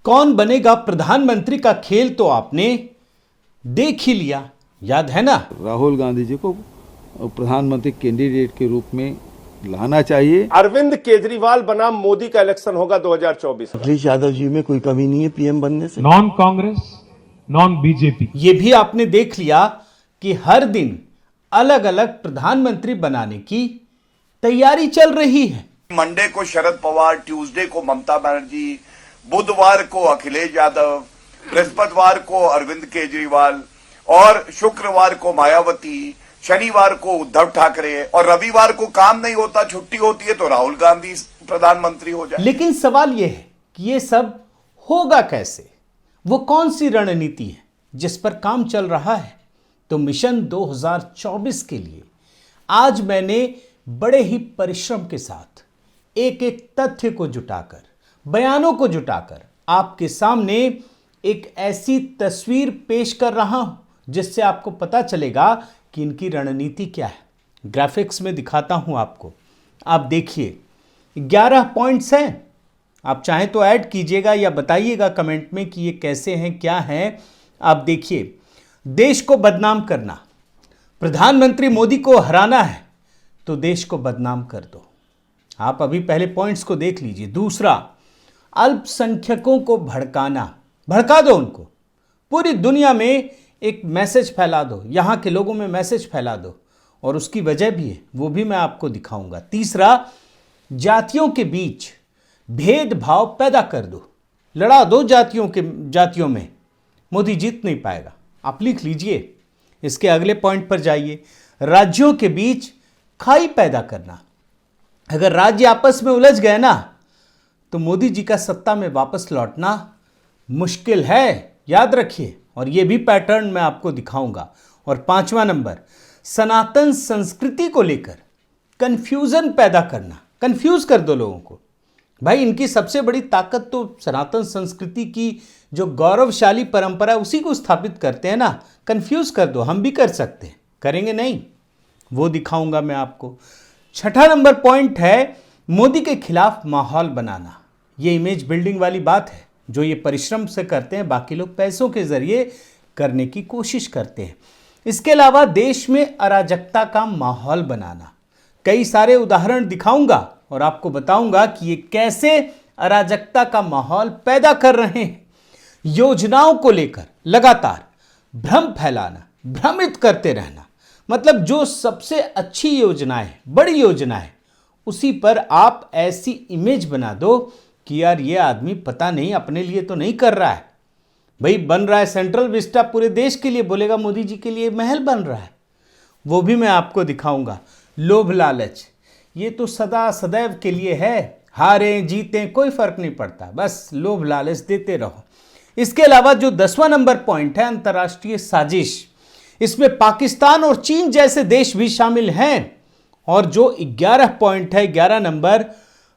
कौन बनेगा प्रधानमंत्री का खेल तो आपने देख ही लिया, याद है ना। राहुल गांधी जी को प्रधानमंत्री कैंडिडेट के रूप में लाना चाहिए। अरविंद केजरीवाल बनाम मोदी का इलेक्शन होगा 2024 में। अखिलेश यादव जी में कोई कमी नहीं है पीएम बनने से। Non Congress non BJP. ये भी आपने देख लिया कि हर दिन अलग अलग प्रधानमंत्री बनाने की तैयारी चल रही है। मंडे को शरद पवार, ट्यूसडे को ममता बनर्जी, बुधवार को अखिलेश यादव, बृहस्पतिवार को अरविंद केजरीवाल और शुक्रवार को मायावती, शनिवार को उद्धव ठाकरे और रविवार को काम नहीं होता, छुट्टी होती है तो राहुल गांधी प्रधानमंत्री हो जाए। लेकिन सवाल यह है कि यह सब होगा कैसे, वो कौन सी रणनीति है जिस पर काम चल रहा है। तो मिशन 2024 के लिए आज मैंने बड़े ही परिश्रम के साथ एक एक तथ्य को जुटाकर, बयानों को जुटाकर आपके सामने एक ऐसी तस्वीर पेश कर रहा हूं जिससे आपको पता चलेगा कि इनकी रणनीति क्या है। ग्राफिक्स में दिखाता हूं आपको, आप देखिए 11 पॉइंट्स हैं। आप चाहें तो ऐड कीजिएगा या बताइएगा कमेंट में कि ये कैसे हैं, क्या हैं। आप देखिए, देश को बदनाम करना, प्रधानमंत्री मोदी को हराना है तो देश को बदनाम कर दो। आप अभी पहले पॉइंट्स को देख लीजिए। दूसरा, अल्पसंख्यकों को भड़काना, भड़का दो उनको, पूरी दुनिया में एक मैसेज फैला दो, यहां के लोगों में मैसेज फैला दो, और उसकी वजह भी है, वो भी मैं आपको दिखाऊंगा। तीसरा, जातियों के बीच भेदभाव पैदा कर दो, लड़ा दो जातियों में, मोदी जीत नहीं पाएगा। आप लिख लीजिए। इसके अगले पॉइंट पर जाइए, राज्यों के बीच खाई पैदा करना। अगर राज्य आपस में उलझ गए ना तो मोदी जी का सत्ता में वापस लौटना मुश्किल है, याद रखिए। और यह भी पैटर्न मैं आपको दिखाऊंगा। और 5वां नंबर, सनातन संस्कृति को लेकर कंफ्यूजन पैदा करना, कंफ्यूज कर दो लोगों को। भाई, इनकी सबसे बड़ी ताकत तो सनातन संस्कृति की जो गौरवशाली परंपरा उसी को स्थापित करते हैं ना। कंफ्यूज कर दो, हम भी कर सकते हैं, करेंगे नहीं, वो दिखाऊंगा मैं आपको। 6ठा नंबर पॉइंट है मोदी के खिलाफ माहौल बनाना। ये इमेज बिल्डिंग वाली बात है जो ये परिश्रम से करते हैं, बाकी लोग पैसों के जरिए करने की कोशिश करते हैं। इसके अलावा देश में अराजकता का माहौल बनाना, कई सारे उदाहरण दिखाऊंगा और आपको बताऊंगा कि ये कैसे अराजकता का माहौल पैदा कर रहे हैं। योजनाओं को लेकर लगातार भ्रम फैलाना, भ्रमित करते रहना, मतलब जो सबसे अच्छी योजनाएं, बड़ी योजनाएं, उसी पर आप ऐसी इमेज बना दो कि यार ये आदमी पता नहीं अपने लिए तो नहीं कर रहा है। भाई, बन रहा है सेंट्रल विस्टा पूरे देश के लिए, बोलेगा मोदी जी के लिए महल बन रहा है, वो भी मैं आपको दिखाऊंगा। लोभ लालच, ये तो सदा सदैव के लिए है, हारें जीतें कोई फर्क नहीं पड़ता, बस लोभ लालच देते रहो। इसके अलावा जो 10वां नंबर पॉइंट है, अंतर्राष्ट्रीय साजिश, इसमें पाकिस्तान और चीन जैसे देश भी शामिल हैं। और जो 11 पॉइंट है, 11 नंबर,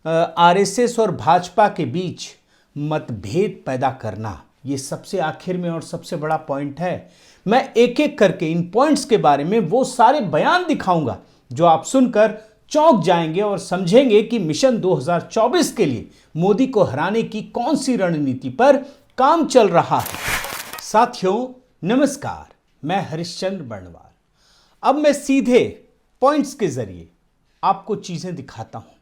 आरएसएस और भाजपा के बीच मतभेद पैदा करना, ये सबसे आखिर में और सबसे बड़ा पॉइंट है। मैं एक एक करके इन पॉइंट्स के बारे में वो सारे बयान दिखाऊंगा जो आप सुनकर चौंक जाएंगे और समझेंगे कि मिशन 2024 के लिए मोदी को हराने की कौन सी रणनीति पर काम चल रहा है। साथियों नमस्कार, मैं हरिश्चंद्र बर्णवाल। अब मैं सीधे पॉइंट्स के जरिए आपको चीजें दिखाता हूं।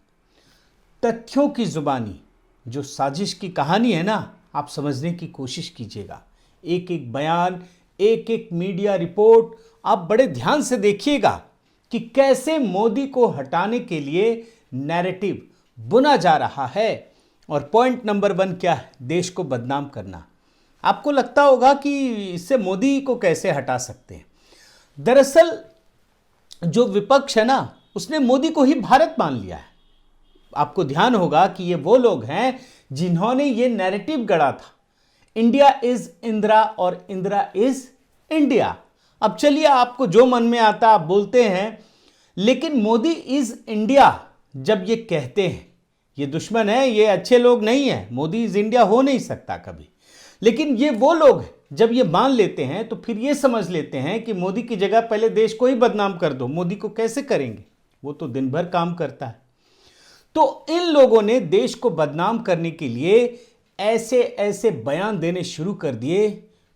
तथ्यों की जुबानी जो साजिश की कहानी है ना, आप समझने की कोशिश कीजिएगा। एक एक बयान, एक एक मीडिया रिपोर्ट आप बड़े ध्यान से देखिएगा कि कैसे मोदी को हटाने के लिए नैरेटिव बुना जा रहा है। और पॉइंट नंबर 1 क्या है? देश को बदनाम करना। आपको लगता होगा कि इससे मोदी को कैसे हटा सकते हैं। दरअसल जो विपक्ष है ना, उसने मोदी को ही भारत मान लिया है। आपको ध्यान होगा कि ये वो लोग हैं जिन्होंने ये नैरेटिव गढ़ा था, इंडिया इज इंदिरा और इंदिरा इज इंडिया। अब चलिए, आपको जो मन में आता आप बोलते हैं, लेकिन मोदी इज इंडिया जब ये कहते हैं, ये दुश्मन है, ये अच्छे लोग नहीं हैं, मोदी इज इंडिया हो नहीं सकता कभी। लेकिन ये वो लोग जब ये मान लेते हैं तो फिर ये समझ लेते हैं कि मोदी की जगह पहले देश को ही बदनाम कर दो। मोदी को कैसे करेंगे, वो तो दिन भर काम करता है। तो इन लोगों ने देश को बदनाम करने के लिए ऐसे ऐसे बयान देने शुरू कर दिए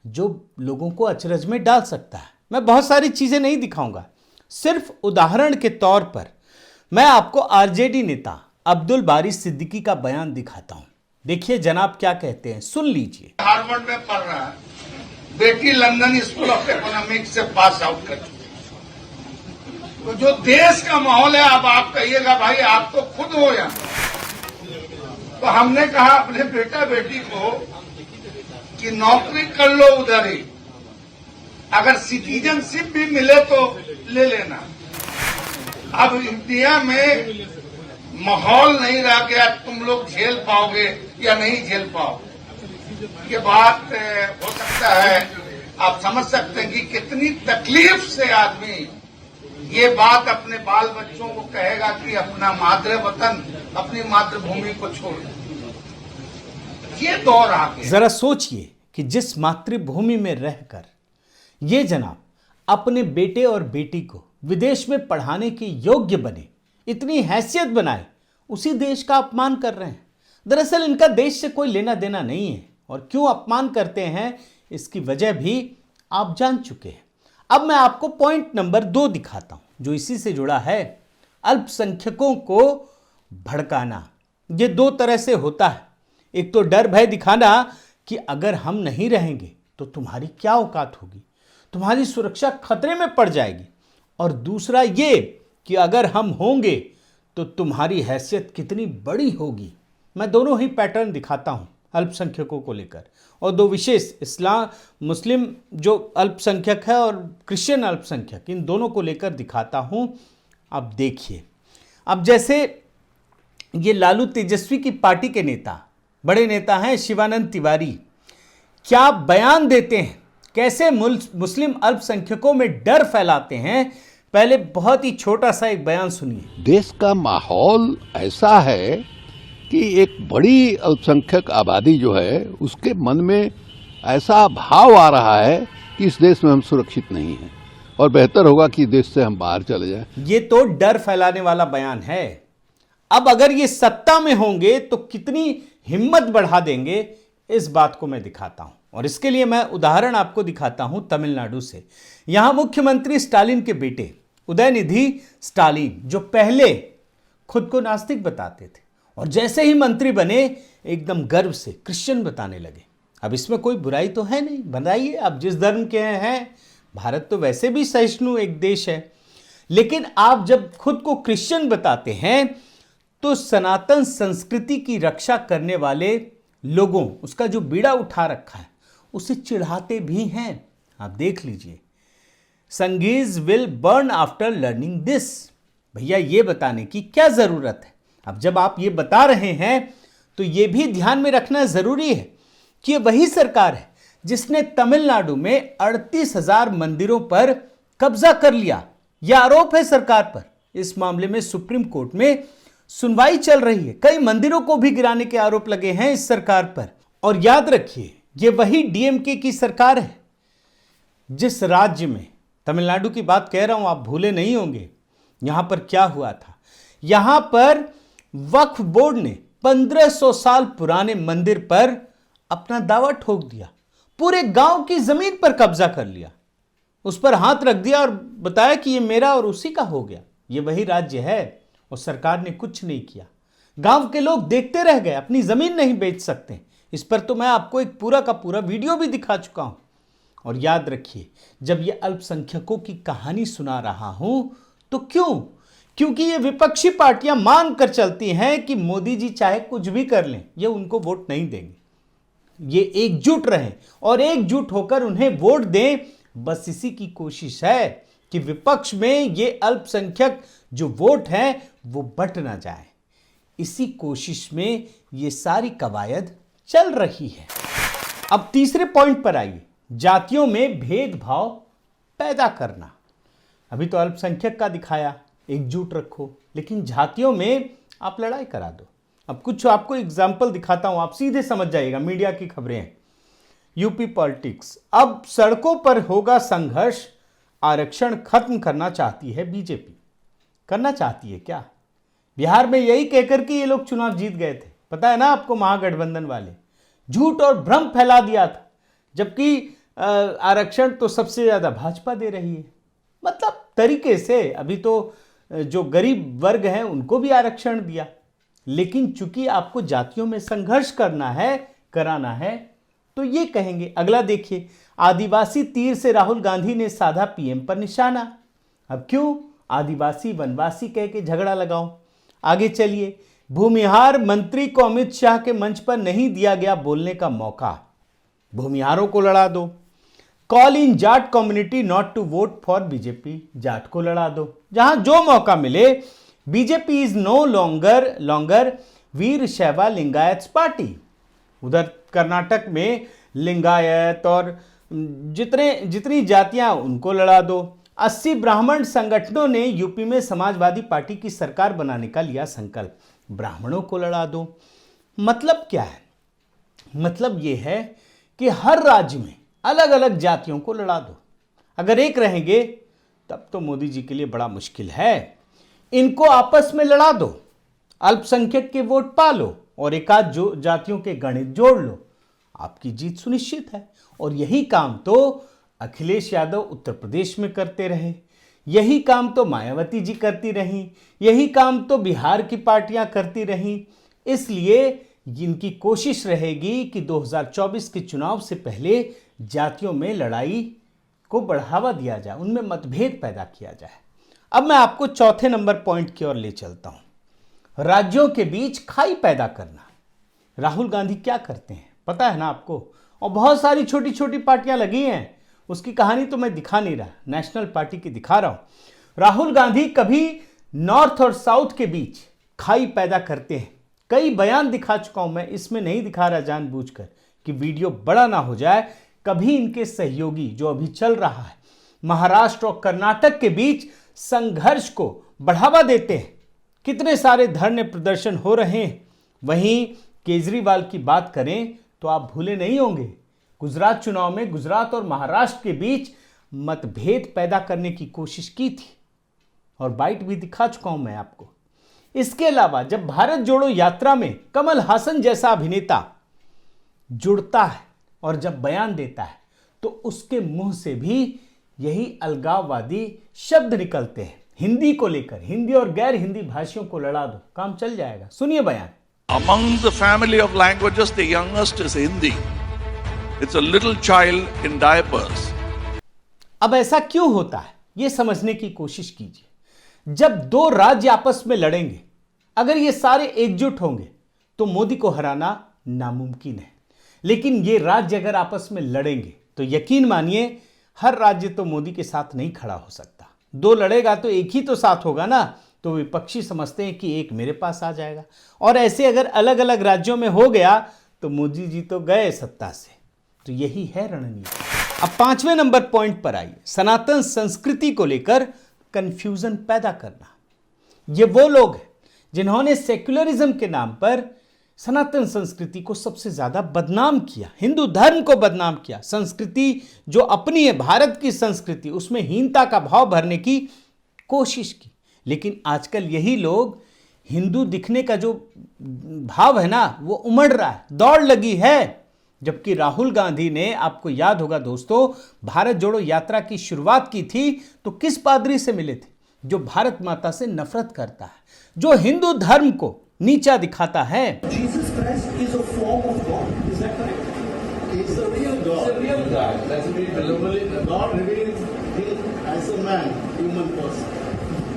जो लोगों को अचरज में डाल सकता है। मैं बहुत सारी चीजें नहीं दिखाऊंगा, सिर्फ उदाहरण के तौर पर मैं आपको आरजेडी नेता अब्दुल बारी सिद्दीकी का बयान दिखाता हूं। देखिए जनाब क्या कहते हैं, सुन लीजिए। हार्वर्ड में पढ़ रहा है, बेटी लंदन स्कूल ऑफ इकोनॉमिक्स से पास आउट कर चुकी है। तो जो देश का माहौल है, अब आप कहिएगा भाई आप तो खुद हो यहाँ, तो हमने कहा अपने बेटा बेटी को कि नौकरी कर लो उधर ही, अगर सिटीजनशिप भी मिले तो ले लेना। अब इंडिया में माहौल नहीं रह गया, तुम लोग झेल पाओगे या नहीं झेल पाओगे, ये बात हो सकता है आप समझ सकते हैं कि कितनी तकलीफ से आदमी ये बात अपने बाल बच्चों को कहेगा कि अपना मातृ वतन, अपनी मातृभूमि को छोड़ दो। ये दौर आ गया। जरा सोचिए कि जिस मातृभूमि में रहकर ये जनाब अपने बेटे और बेटी को विदेश में पढ़ाने के योग्य बने, इतनी हैसियत बनाए, उसी देश का अपमान कर रहे हैं। दरअसल इनका देश से कोई लेना देना नहीं है, और क्यों अपमान करते हैं इसकी वजह भी आप जान चुके हैं। अब मैं आपको पॉइंट नंबर 2 दिखाता हूं जो इसी से जुड़ा है। अल्पसंख्यकों को भड़काना ये 2 तरह से होता है। एक तो डर भय दिखाना कि अगर हम नहीं रहेंगे तो तुम्हारी क्या औकात होगी, तुम्हारी सुरक्षा खतरे में पड़ जाएगी, और दूसरा ये कि अगर हम होंगे तो तुम्हारी हैसियत कितनी बड़ी होगी। मैं दोनों ही पैटर्न दिखाता हूं अल्पसंख्यकों को लेकर, और 2 विशेष इस्लाम मुस्लिम जो अल्पसंख्यक है और क्रिश्चियन अल्पसंख्यक, इन दोनों को लेकर दिखाता हूं। अब देखिए, अब जैसे ये लालू तेजस्वी की पार्टी के नेता, बड़े नेता हैं शिवानंद तिवारी, क्या बयान देते हैं, कैसे मुस्लिम अल्पसंख्यकों में डर फैलाते हैं। पहले बहुत ही छोटा सा एक बयान सुनिए। देश का माहौल ऐसा है कि एक बड़ी अल्पसंख्यक आबादी जो है उसके मन में ऐसा भाव आ रहा है कि इस देश में हम सुरक्षित नहीं हैं और बेहतर होगा कि देश से हम बाहर चले जाएं। ये तो डर फैलाने वाला बयान है। अब अगर ये सत्ता में होंगे तो कितनी हिम्मत बढ़ा देंगे, इस बात को मैं दिखाता हूं। और इसके लिए मैं उदाहरण आपको दिखाता हूं तमिलनाडु से। यहां मुख्यमंत्री स्टालिन के बेटे उदयनिधि स्टालिन, जो पहले खुद को नास्तिक बताते थे और जैसे ही मंत्री बने एकदम गर्व से क्रिश्चियन बताने लगे। अब इसमें कोई बुराई तो है नहीं, बनाइए आप जिस धर्म के हैं। भारत तो वैसे भी सहिष्णु एक देश है, लेकिन आप जब खुद को क्रिश्चियन बताते हैं तो सनातन संस्कृति की रक्षा करने वाले लोगों, उसका जो बीड़ा उठा रखा है, उसे चिढ़ाते भी हैं। आप देख लीजिए, संगीज will burn after learning this. भैया ये बताने की क्या जरूरत है। अब जब आप ये बता रहे हैं तो ये भी ध्यान में रखना जरूरी है कि ये वही सरकार है जिसने तमिलनाडु में 38,000 मंदिरों पर कब्जा कर लिया। यह आरोप है सरकार पर। इस मामले में सुप्रीम कोर्ट में सुनवाई चल रही है। कई मंदिरों को भी गिराने के आरोप लगे हैं इस सरकार पर। और याद रखिए, ये वही डीएमके की सरकार है जिस राज्य में, तमिलनाडु की बात कह रहा हूं, आप भूले नहीं होंगे यहां पर क्या हुआ था। यहां पर वक्फ बोर्ड ने 1500 साल पुराने मंदिर पर अपना दावा ठोक दिया, पूरे गांव की जमीन पर कब्जा कर लिया, उस पर हाथ रख दिया और बताया कि ये मेरा और उसी का हो गया। ये वही राज्य है और सरकार ने कुछ नहीं किया। गांव के लोग देखते रह गए, अपनी जमीन नहीं बेच सकते। इस पर तो मैं आपको एक पूरा का पूरा वीडियो भी दिखा चुका हूं। और याद रखिए, जब ये अल्पसंख्यकों की कहानी सुना रहा हूं तो क्यों? क्योंकि ये विपक्षी पार्टियां मान कर चलती हैं कि मोदी जी चाहे कुछ भी कर लें, ये उनको वोट नहीं देंगे। ये एकजुट रहें और एकजुट होकर उन्हें वोट दें। बस इसी की कोशिश है कि विपक्ष में ये अल्पसंख्यक जो वोट हैं वो बंट ना जाए। इसी कोशिश में ये सारी कवायद चल रही है। अब तीसरे पॉइंट पर आइए, जातियों में भेदभाव पैदा करना। अभी तो अल्पसंख्यक का दिखाया, एकजुट रखो, लेकिन जातियों में आप लड़ाई करा दो। अब कुछ आपको एग्जाम्पल दिखाता हूं, आप सीधे समझ जाइएगा। मीडिया की खबरें हैं। यूपी पॉलिटिक्स, अब सड़कों पर होगा संघर्ष, आरक्षण खत्म करना चाहती है बीजेपी। करना चाहती है क्या? बिहार में यही कहकर कि ये लोग चुनाव जीत गए थे, पता है ना आपको, महागठबंधन वाले। झूठ और भ्रम फैला दिया था, जबकि आरक्षण तो सबसे ज्यादा भाजपा दे रही है। मतलब तरीके से अभी तो जो गरीब वर्ग है उनको भी आरक्षण दिया, लेकिन चूंकि आपको जातियों में संघर्ष कराना है तो ये कहेंगे। अगला देखिए, आदिवासी तीर से राहुल गांधी ने साधा पीएम पर निशाना। अब क्यों आदिवासी वनवासी कह के झगड़ा लगाओ? आगे चलिए, भूमिहार मंत्री को अमित शाह के मंच पर नहीं दिया गया बोलने का मौका, भूमिहारों को लड़ा दो। Call in Jat community not to vote for BJP, Jat को लड़ा दो। जहां जो मौका मिले, BJP is no longer Veerashaiva Lingayat party. उधर कर्नाटक में लिंगायत और जितनी जातियां उनको लड़ा दो। 80 ब्राह्मण संगठनों ने यूपी में समाजवादी पार्टी की सरकार बनाने का लिया संकल्प, ब्राह्मणों को लड़ा दो। मतलब क्या है? मतलब यह है कि हर राज्य में अलग अलग जातियों को लड़ा दो। अगर एक रहेंगे तब तो मोदी जी के लिए बड़ा मुश्किल है। इनको आपस में लड़ा दो, अल्पसंख्यक के वोट पालो और एकाध जातियों के गणित जोड़ लो, आपकी जीत सुनिश्चित है। और यही काम तो अखिलेश यादव उत्तर प्रदेश में करते रहे, यही काम तो मायावती जी करती रहीं, यही काम तो बिहार की पार्टियां करती रहीं। इसलिए इनकी कोशिश रहेगी कि 2024 के चुनाव से पहले जातियों में लड़ाई को बढ़ावा दिया जाए, उनमें मतभेद पैदा किया जाए। अब मैं आपको चौथे नंबर पॉइंट की ओर ले चलता हूं, राज्यों के बीच खाई पैदा करना। राहुल गांधी क्या करते हैं पता है ना आपको? और बहुत सारी छोटी छोटी पार्टियां लगी हैं, उसकी कहानी तो मैं दिखा नहीं रहा, नेशनल पार्टी की दिखा रहा हूं। राहुल गांधी कभी नॉर्थ और साउथ के बीच खाई पैदा करते हैं। कई बयान दिखा चुका हूं मैं, इसमें नहीं दिखा रहा जानबूझकर कि वीडियो बड़ा ना हो जाए। कभी इनके सहयोगी जो अभी चल रहा है महाराष्ट्र और कर्नाटक के बीच संघर्ष को बढ़ावा देते हैं। कितने सारे धरने प्रदर्शन हो रहे हैं। वहीं केजरीवाल की बात करें तो आप भूले नहीं होंगे, गुजरात चुनाव में गुजरात और महाराष्ट्र के बीच मतभेद पैदा करने की कोशिश की थी और बाइट भी दिखा चुका हूं मैं आपको। इसके अलावा जब भारत जोड़ो यात्रा में कमल हासन जैसा अभिनेता जुड़ता है और जब बयान देता है तो उसके मुंह से भी यही अलगाववादी शब्द निकलते हैं। हिंदी को लेकर, हिंदी और गैर हिंदी भाषियों को लड़ा दो, काम चल जाएगा। सुनिए बयान। Among the family of languages, the youngest is Hindi. It's a little child in diapers. अब ऐसा क्यों होता है यह समझने की कोशिश कीजिए। जब दो राज्य आपस में लड़ेंगे, अगर ये सारे एकजुट होंगे तो मोदी को हराना नामुमकिन है। लेकिन ये राज्य अगर आपस में लड़ेंगे तो यकीन मानिए हर राज्य तो मोदी के साथ नहीं खड़ा हो सकता। दो लड़ेगा तो एक ही तो साथ होगा ना। तो विपक्षी समझते हैं कि एक मेरे पास आ जाएगा, और ऐसे अगर अलग अलग राज्यों में हो गया तो मोदी जी तो गए सत्ता से। तो यही है रणनीति। अब पांचवें नंबर पॉइंट पर आइए, सनातन संस्कृति को लेकर कंफ्यूजन पैदा करना। ये वो लोग हैं जिन्होंने सेक्युलरिज्म के नाम पर सनातन संस्कृति को सबसे ज्यादा बदनाम किया, हिंदू धर्म को बदनाम किया। संस्कृति जो अपनी है, भारत की संस्कृति, उसमें हीनता का भाव भरने की कोशिश की। लेकिन आजकल यही लोग हिंदू दिखने का जो भाव है ना वो उमड़ रहा है, दौड़ लगी है। जबकि राहुल गांधी ने, आपको याद होगा दोस्तों, भारत जोड़ो यात्रा की शुरुआत की थी तो किस पादरी से मिले थे? जो भारत माता से नफरत करता है, जो हिंदू धर्म को नीचा दिखाता है। Jesus Christ is a form of God. Is that correct? He's the real God. He's the real God. That's what God reveals him as a man, human person,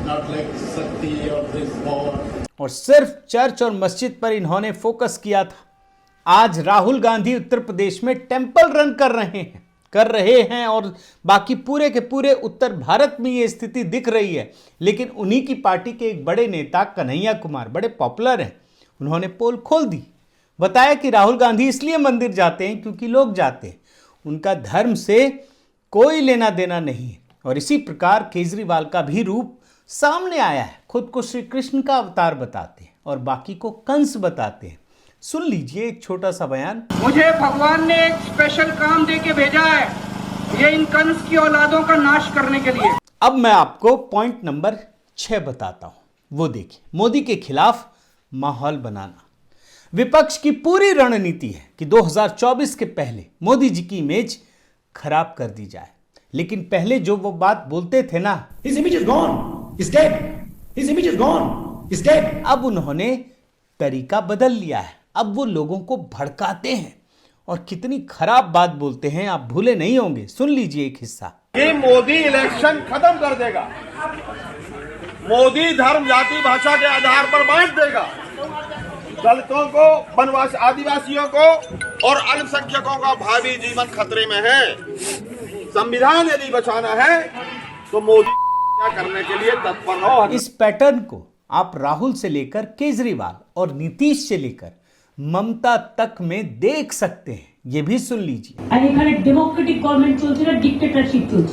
not like Shakti or this God. और सिर्फ church और मस्जिद पर इन्होंने focus किया था। आज राहुल गांधी उत्तर प्रदेश में टेंपल रन कर रहे हैं और बाकी पूरे के पूरे उत्तर भारत में ये स्थिति दिख रही है। लेकिन उन्हीं की पार्टी के एक बड़े नेता कन्हैया कुमार बड़े पॉपुलर हैं, उन्होंने पोल खोल दी, बताया कि राहुल गांधी इसलिए मंदिर जाते हैं क्योंकि लोग जाते हैं, उनका धर्म से कोई लेना देना नहीं है। और इसी प्रकार केजरीवाल का भी रूप सामने आया है। खुद को श्री कृष्ण का अवतार बताते हैं और बाकी को कंस बताते हैं। सुन लीजिए एक छोटा सा बयान। मुझे भगवान ने एक स्पेशल काम दे के भेजा है, ये इन कंस की औलादों का नाश करने के लिए। अब मैं आपको पॉइंट नंबर 6 बताता हूं, वो देखिए। मोदी के खिलाफ माहौल बनाना। विपक्ष की पूरी रणनीति है कि 2024 के पहले मोदी जी की इमेज खराब कर दी जाए। लेकिन पहले जो वो बात बोलते थे ना, His image is gone. He's dead. His image is gone. He's dead. अब उन्होंने तरीका बदल लिया है। अब वो लोगों को भड़काते हैं और कितनी खराब बात बोलते हैं आप भूले नहीं होंगे। सुन लीजिए एक हिस्सा। ये मोदी इलेक्शन खत्म कर देगा, मोदी धर्म जाति भाषा के आधार पर बांट देगा, दलितों को, वनवासी आदिवासियों को और अल्पसंख्यकों का भावी जीवन खतरे में है। संविधान यदि बचाना है तो मोदी क्या करने के लिए तत्पर हो। इस पैटर्न को आप राहुल से लेकर केजरीवाल और नीतीश से लेकर ममता तक में देख सकते हैं। ये भी सुन लीजिए।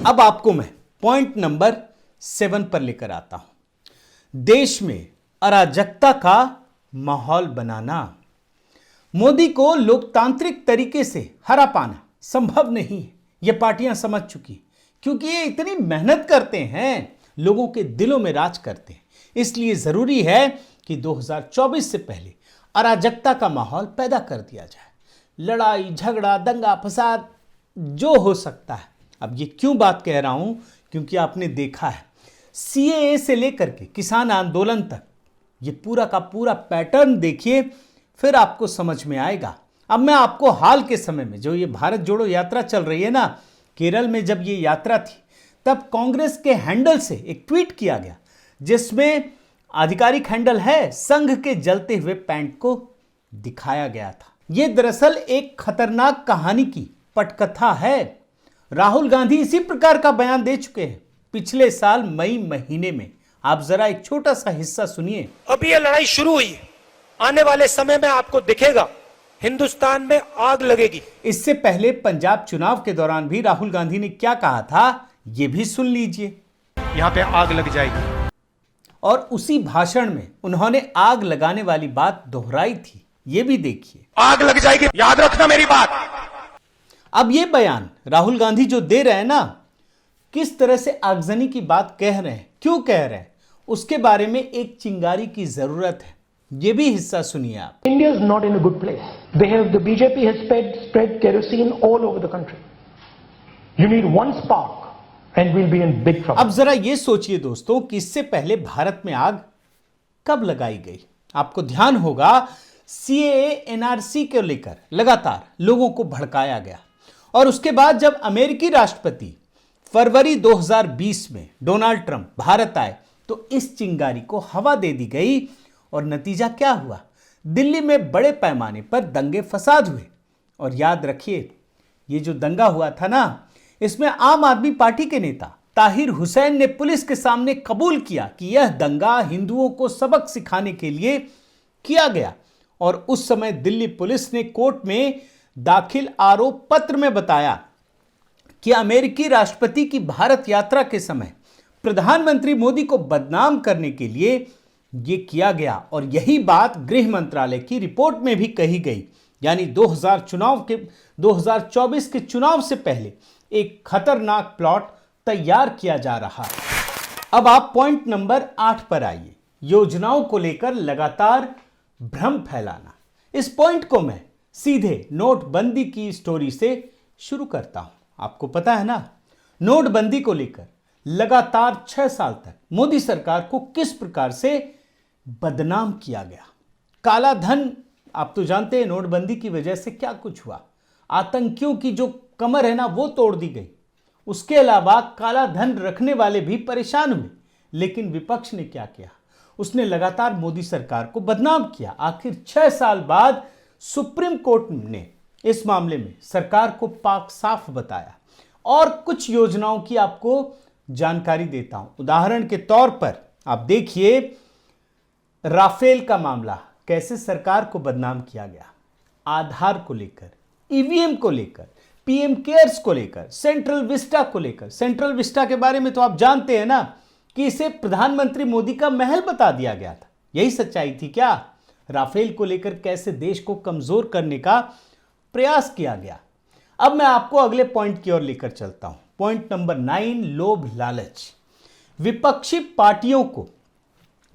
अब आपको मैं पॉइंट नंबर 7 पर लेकर आता हूं। देश में अराजकता का माहौल बनाना। मोदी को लोकतांत्रिक तरीके से हरा पाना संभव नहीं है, ये पार्टियां समझ चुकी, क्योंकि ये इतनी मेहनत करते हैं, लोगों के दिलों में राज करते हैं। इसलिए जरूरी है कि 2024 से पहले अराजकता का माहौल पैदा कर दिया जाए। लड़ाई झगड़ा दंगा फसाद जो हो सकता है। अब ये क्यों बात कह रहा हूं, क्योंकि आपने देखा है सीएए से लेकर के किसान आंदोलन तक ये पूरा का पूरा पैटर्न देखिए, फिर आपको समझ में आएगा। अब मैं आपको हाल के समय में जो ये भारत जोड़ो यात्रा चल रही है ना, केरल में जब ये यात्रा थी तब कांग्रेस के हैंडल से एक ट्वीट किया गया जिसमें आधिकारिक हैंडल है संघ के जलते हुए पैंट को दिखाया गया था। यह दरअसल एक खतरनाक कहानी की पटकथा है। राहुल गांधी इसी प्रकार का बयान दे चुके हैं पिछले साल मई महीने में। आप जरा एक छोटा सा हिस्सा सुनिए। अभी यह लड़ाई शुरू हुई है, आने वाले समय में आपको दिखेगा हिंदुस्तान में आग लगेगी। इससे पहले पंजाब चुनाव के दौरान भी राहुल गांधी ने क्या कहा था, यह भी सुन लीजिए। यहां पे आग लग जाएगी। और उसी भाषण में उन्होंने आग लगाने वाली बात दोहराई थी, यह भी देखिए। आग लग जाएगी, याद रखना मेरी बात। अब यह बयान राहुल गांधी जो दे रहे हैं ना, किस तरह से आगजनी की बात कह रहे हैं, क्यों कह रहे हैं, उसके बारे में एक चिंगारी की जरूरत है। ये भी हिस्सा सुनिए आप। India is not in a good place. The BJP has spread kerosene all over the country. You need one spark and we'll be in big trouble. अब जरा ये सोचिए दोस्तों कि इससे पहले भारत में आग कब लगाई गई। आपको ध्यान होगा सीएए एनआरसी को लेकर लगातार लोगों को भड़काया गया, और उसके बाद जब अमेरिकी राष्ट्रपति फरवरी 2020 में डोनाल्ड ट्रंप भारत आए तो इस चिंगारी को हवा दे दी गई, और नतीजा क्या हुआ, दिल्ली में बड़े पैमाने पर दंगे फसाद हुए। और याद रखिए ये जो दंगा हुआ था ना, इसमें आम आदमी पार्टी के नेता ताहिर हुसैन ने पुलिस के सामने कबूल किया कि यह दंगा हिंदुओं को सबक सिखाने के लिए किया गया। और उस समय दिल्ली पुलिस ने कोर्ट में दाखिल आरोप पत्र में बताया कि अमेरिकी राष्ट्रपति की भारत यात्रा के समय प्रधानमंत्री मोदी को बदनाम करने के लिए यह किया गया। और यही बात गृह मंत्रालय की रिपोर्ट में भी कही गई। यानी 2024 के चुनाव से पहले एक खतरनाक प्लॉट तैयार किया जा रहा है। अब आप पॉइंट नंबर 8 पर आइए। योजनाओं को लेकर लगातार भ्रम फैलाना। इस पॉइंट को मैं सीधे नोटबंदी की स्टोरी से शुरू करता हूं। आपको पता है ना, नोटबंदी को लेकर लगातार 6 साल तक मोदी सरकार को किस प्रकार से बदनाम किया गया। काला धन, आप तो जानते हैं नोटबंदी की वजह से क्या कुछ हुआ। आतंकियों की जो कमर है ना, वो तोड़ दी गई। उसके अलावा काला धन रखने वाले भी परेशान हुए। लेकिन विपक्ष ने क्या किया, उसने लगातार मोदी सरकार को बदनाम किया। आखिर 6 साल बाद सुप्रीम कोर्ट ने इस मामले में सरकार को पाक साफ बताया। और कुछ योजनाओं की आपको जानकारी देता हूं। उदाहरण के तौर पर आप देखिए, राफेल का मामला, कैसे सरकार को बदनाम किया गया। आधार को लेकर, ईवीएम को लेकर, पीएम केयर्स को लेकर, सेंट्रल विस्टा को लेकर। सेंट्रल विस्टा के बारे में तो आप जानते हैं ना कि इसे प्रधानमंत्री मोदी का महल बता दिया गया था। यही सच्चाई थी क्या? राफेल को लेकर कैसे देश को कमजोर करने का प्रयास किया गया। अब मैं आपको अगले पॉइंट की ओर लेकर चलता हूं। पॉइंट नंबर 9, लोभ लालच। विपक्षी पार्टियों को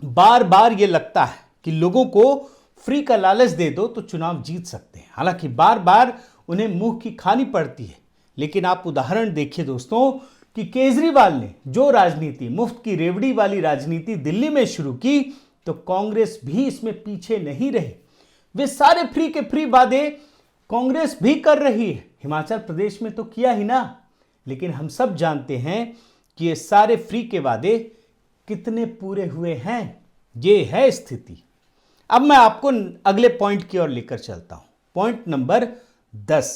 बार बार यह लगता है कि लोगों को फ्री का लालच दे दो तो चुनाव जीत सकते हैं। हालांकि बार बार उन्हें मुंह की खानी पड़ती है, लेकिन आप उदाहरण देखिए दोस्तों कि केजरीवाल ने जो राजनीति, मुफ्त की रेवड़ी वाली राजनीति दिल्ली में शुरू की, तो कांग्रेस भी इसमें पीछे नहीं रही। वे सारे फ्री के फ्री वादे कांग्रेस भी कर रही है। हिमाचल प्रदेश में तो किया ही ना, लेकिन हम सब जानते हैं कि ये सारे फ्री के वादे कितने पूरे हुए हैं। ये है स्थिति। अब मैं आपको अगले पॉइंट की ओर लेकर चलता हूं। पॉइंट नंबर 10,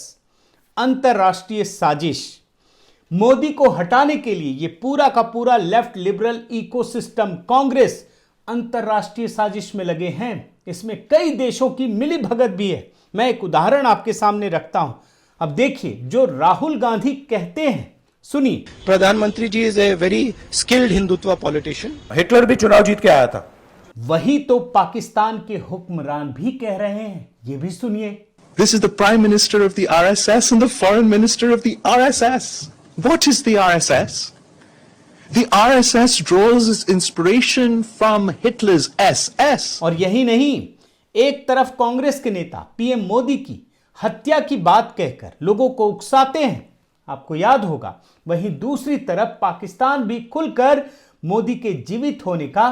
अंतरराष्ट्रीय साजिश। मोदी को हटाने के लिए ये पूरा का पूरा लेफ्ट लिबरल इकोसिस्टम कांग्रेस अंतरराष्ट्रीय साजिश में लगे हैं। इसमें कई देशों की मिली भगत भी है। मैं एक उदाहरण आपके सामने रखता हूं। अब देखिए जो राहुल गांधी कहते हैं, सुनिए। प्रधानमंत्री ji is a very skilled Hindutva politician. Hitler भी चुनाव जीत के आया था। वही तो पाकिस्तान के हुक्मरान भी कह रहे हैं, ये भी सुनिए। This is the Prime Minister of the RSS and the Foreign Minister of the RSS. What is the RSS? The RSS draws its inspiration from Hitler's SS. और यही नहीं, एक तरफ कांग्रेस के नेता पीएम मोदी की हत्या की बात कहकर लोगों को उकसाते हैं, आपको याद होगा, वहीं दूसरी तरफ पाकिस्तान भी खुलकर मोदी के जीवित होने का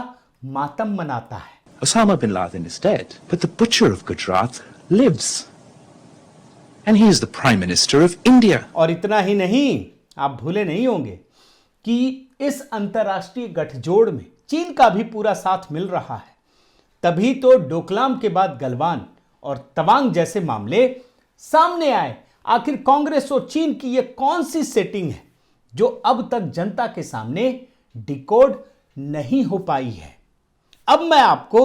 मातम मनाता है। Osama bin Laden is dead, but the butcher of Gujarat lives. And he is the Prime Minister of India. और इतना ही नहीं, आप भूले नहीं होंगे कि इस अंतरराष्ट्रीय गठजोड़ में चीन का भी पूरा साथ मिल रहा है। तभी तो डोकलाम के बाद गलवान और तवांग जैसे मामले सामने आए। आखिर कांग्रेस और चीन की यह कौन सी सेटिंग है जो अब तक जनता के सामने डिकोड नहीं हो पाई है। अब मैं आपको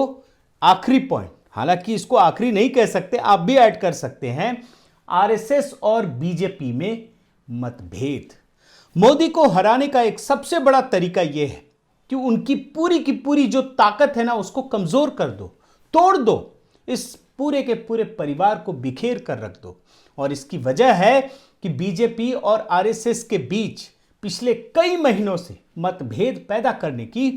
आखिरी पॉइंट, हालांकि इसको आखिरी नहीं कह सकते, आप भी ऐड कर सकते हैं, आरएसएस और बीजेपी में मतभेद। मोदी को हराने का एक सबसे बड़ा तरीका यह है कि उनकी पूरी की पूरी जो ताकत है ना, उसको कमजोर कर दो, तोड़ दो, इस पूरे के पूरे परिवार को बिखेर कर रख दो। और इसकी वजह है कि बीजेपी और आरएसएस के बीच पिछले कई महीनों से मतभेद पैदा करने की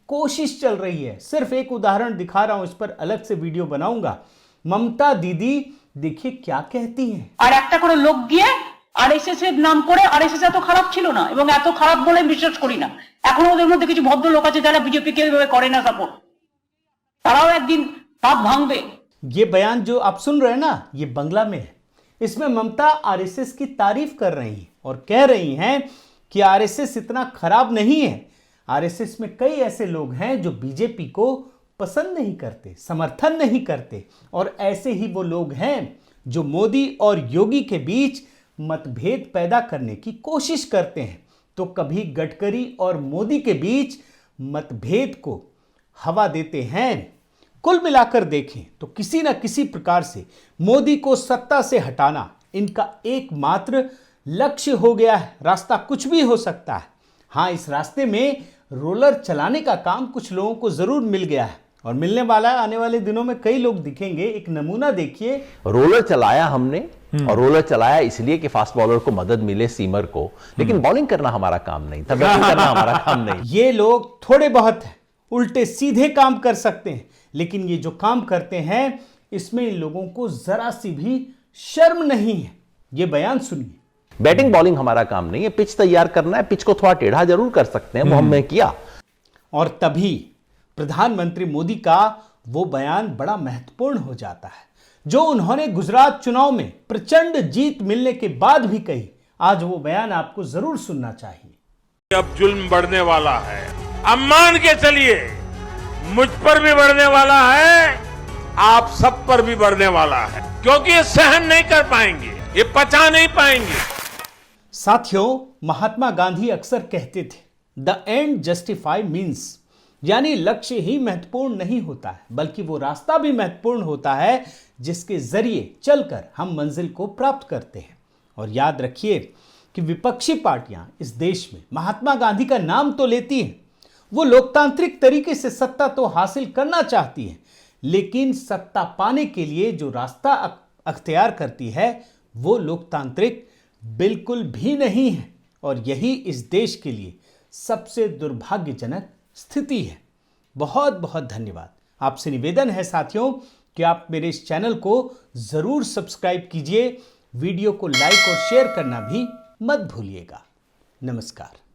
कोशिश चल रही है। सिर्फ एक उदाहरण दिखा रहा हूं, इस पर अलग से वीडियो बनाऊंगा। ममता दीदी देखिए क्या कहती हैं। আর একটা করে লোক গিয়ে আরএসএস এর নাম করে, আরএসএস এত খারাপ ছিল না এবং এত খারাপ বলে বিশ্বাস করি না। এখন ওদের মধ্যে কিছু ভদ্র লোক আছে যারা বিজেপি কে এভাবে করে না সাপোর্ট, তারাও একদিন পাপ ভাঙবে। ये बयान जो आप सुन रहे हैं ना, ये बंगला में है। इसमें ममता आरएसएस की तारीफ कर रही हैं और कह रही हैं कि आरएसएस इतना खराब नहीं है। आरएसएस में कई ऐसे लोग हैं जो बीजेपी को पसंद नहीं करते, समर्थन नहीं करते, और ऐसे ही वो लोग हैं जो मोदी और योगी के बीच मतभेद पैदा करने की कोशिश करते हैं। तो कभी गडकरी और मोदी के बीच मतभेद को हवा देते हैं। कुल मिलाकर देखें तो किसी न किसी प्रकार से मोदी को सत्ता से हटाना इनका एकमात्र लक्ष्य हो गया है। रास्ता कुछ भी हो सकता है। हाँ, इस रास्ते में रोलर चलाने का काम कुछ लोगों को जरूर मिल गया है और मिलने वाला है। आने वाले दिनों में कई लोग दिखेंगे। एक नमूना देखिए। रोलर चलाया हमने, और रोलर चलाया इसलिए कि फास्ट बॉलर को मदद मिले, सीमर को, लेकिन बॉलिंग करना हमारा काम नहीं था, बैटिंग करना हमारा काम नहीं। ये लोग थोड़े बहुत हैं, उल्टे सीधे काम कर सकते हैं, लेकिन ये जो काम करते हैं इसमें इन लोगों को जरा सी भी शर्म नहीं है। ये बयान सुनिए। बैटिंग बॉलिंग हमारा काम नहीं है, पिच तैयार करना है, पिच को थोड़ा टेढ़ा जरूर कर सकते हैं, वो हमने किया। और तभी प्रधानमंत्री मोदी का वो बयान बड़ा महत्वपूर्ण हो जाता है जो उन्होंने गुजरात चुनाव में प्रचंड जीत मिलने के बाद भी कही। आज वो बयान आपको जरूर सुनना चाहिए। अब जुल्म बढ़ने वाला है, अब मान के चलिए मुझ पर भी बढ़ने वाला है, आप सब पर भी बढ़ने वाला है, क्योंकि ये सहन नहीं कर पाएंगे, ये पचा नहीं पाएंगे। साथियों, महात्मा गांधी अक्सर कहते थे, द एंड जस्टिफाई मीन्स, यानी लक्ष्य ही महत्वपूर्ण नहीं होता है, बल्कि वो रास्ता भी महत्वपूर्ण होता है जिसके जरिए चलकर हम मंजिल को प्राप्त करते हैं। और याद रखिए कि विपक्षी पार्टियां इस देश में महात्मा गांधी का नाम तो लेती हैं, वो लोकतांत्रिक तरीके से सत्ता तो हासिल करना चाहती हैं, लेकिन सत्ता पाने के लिए जो रास्ता अख्तियार करती है वो लोकतांत्रिक बिल्कुल भी नहीं है। और यही इस देश के लिए सबसे दुर्भाग्यजनक स्थिति है। बहुत बहुत धन्यवाद। आपसे निवेदन है साथियों कि आप मेरे इस चैनल को जरूर सब्सक्राइब कीजिए, वीडियो को लाइक और शेयर करना भी मत भूलिएगा। नमस्कार।